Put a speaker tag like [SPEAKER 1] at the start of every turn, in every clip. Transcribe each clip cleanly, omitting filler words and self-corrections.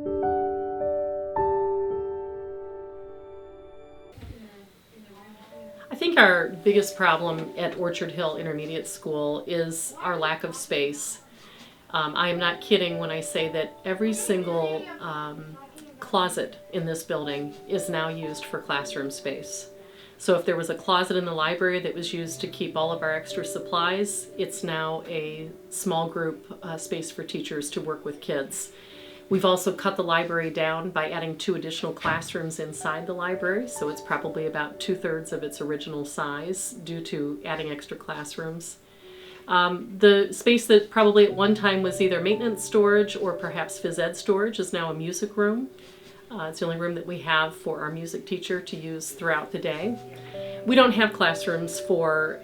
[SPEAKER 1] I think our biggest problem at Orchard Hill Intermediate School is our lack of space. I am not kidding when I say that every single closet in this building is now used for classroom space. So if there was a closet in the library that was used to keep all of our extra supplies, it's now a small group space for teachers to work with kids. We've also cut the library down by adding 2 additional classrooms inside the library, so it's probably about 2/3 of its original size due to adding extra classrooms. The space that probably at one time was either maintenance storage or perhaps phys ed storage is now a music room. It's the only room that we have for our music teacher to use throughout the day. We don't have classrooms for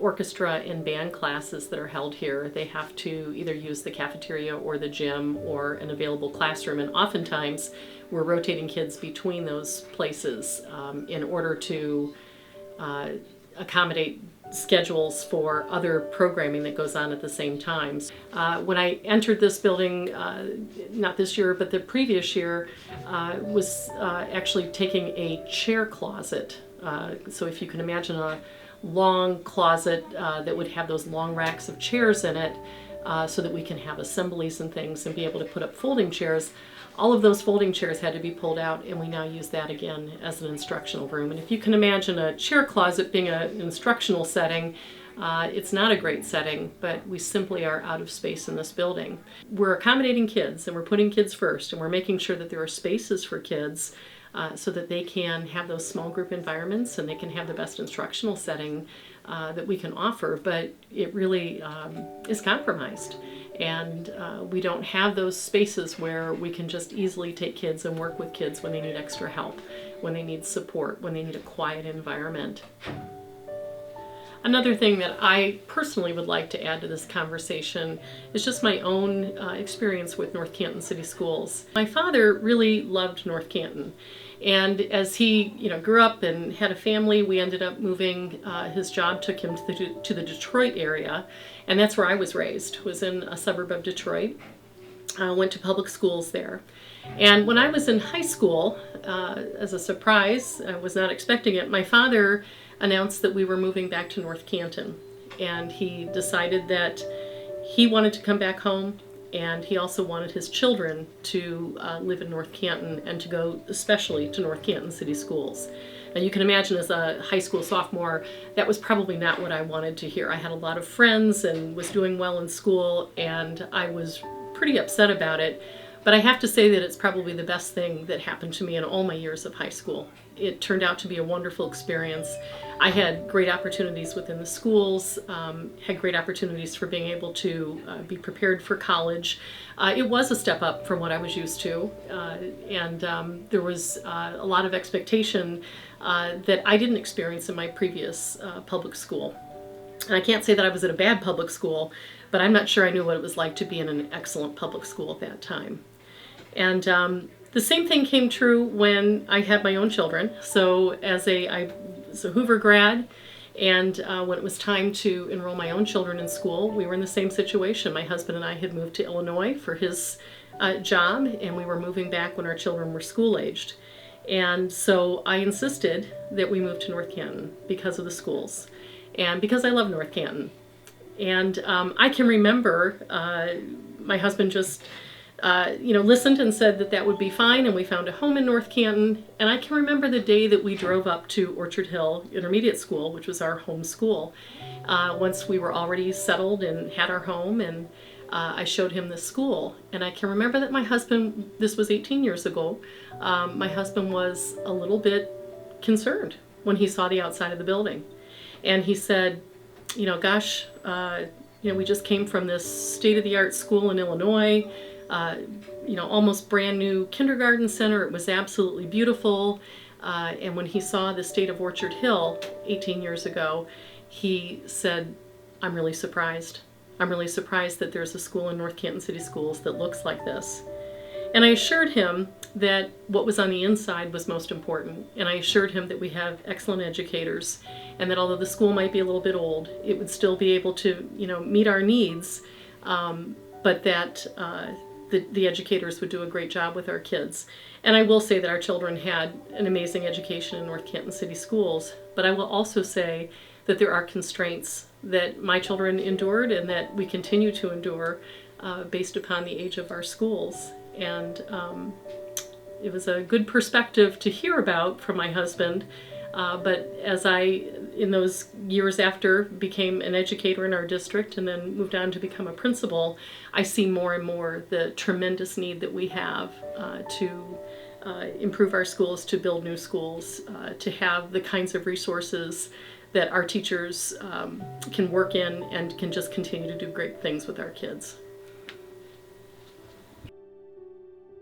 [SPEAKER 1] orchestra and band classes that are held here. They have to either use the cafeteria or the gym or an available classroom, and oftentimes we're rotating kids between those places in order to accommodate schedules for other programming that goes on at the same time. When I entered this building, not this year, but the previous year, was actually taking a chair closet. So if you can imagine a long closet that would have those long racks of chairs in it, so that we can have assemblies and things and be able to put up folding chairs. All of those folding chairs had to be pulled out, and we now use that again as an instructional room. And if you can imagine a chair closet being an instructional setting, it's not a great setting, but we simply are out of space in this building. We're accommodating kids, and we're putting kids first, and we're making sure that there are spaces for kids so that they can have those small group environments and they can have the best instructional setting that we can offer, but it really is compromised. And we don't have those spaces where we can just easily take kids and work with kids when they need extra help, when they need support, when they need a quiet environment. Another thing that I personally would like to add to this conversation is just my own experience with North Canton City Schools. My father really loved North Canton. And as he, grew up and had a family, we ended up moving. His job took him to the Detroit area, and that's where I was raised. Was in a suburb of Detroit. Went to public schools there. And when I was in high school, as a surprise, I was not expecting it, my father announced that we were moving back to North Canton. And he decided that he wanted to come back home, and he also wanted his children to live in North Canton and to go especially to North Canton City Schools. Now you can imagine as a high school sophomore, that was probably not what I wanted to hear. I had a lot of friends and was doing well in school, and I was pretty upset about it. But I have to say that it's probably the best thing that happened to me in all my years of high school. It turned out to be a wonderful experience. I had great opportunities within the schools, had great opportunities for being able to be prepared for college. It was a step up from what I was used to, and there was a lot of expectation that I didn't experience in my previous public school. And I can't say that I was at a bad public school, but I'm not sure I knew what it was like to be in an excellent public school at that time. And the same thing came true when I had my own children. So I was a Hoover grad, and when it was time to enroll my own children in school, we were in the same situation. My husband and I had moved to Illinois for his job, and we were moving back when our children were school-aged. And so I insisted that we move to North Canton because of the schools and because I love North Canton. And I can remember my husband just listened and said that that would be fine, and we found a home in North Canton. And I can remember the day that we drove up to Orchard Hill Intermediate School, which was our home school, once we were already settled and had our home, and I showed him the school. And I can remember that my husband, this was 18 years ago, my husband was a little bit concerned when he saw the outside of the building. And he said, gosh, we just came from this state-of-the-art school in Illinois, almost brand new kindergarten center. It was absolutely beautiful. And when he saw the state of Orchard Hill 18 years ago, he said, I'm really surprised. I'm really surprised that there's a school in North Canton City Schools that looks like this. And I assured him that what was on the inside was most important. And I assured him that we have excellent educators, and that although the school might be a little bit old, it would still be able to, meet our needs, but that the educators would do a great job with our kids. And I will say that our children had an amazing education in North Canton City Schools, but I will also say that there are constraints that my children endured and that we continue to endure based upon the age of our schools. And it was a good perspective to hear about from my husband. But as I, in those years after, became an educator in our district and then moved on to become a principal, I see more and more the tremendous need that we have to improve our schools, to build new schools, to have the kinds of resources that our teachers can work in and can just continue to do great things with our kids.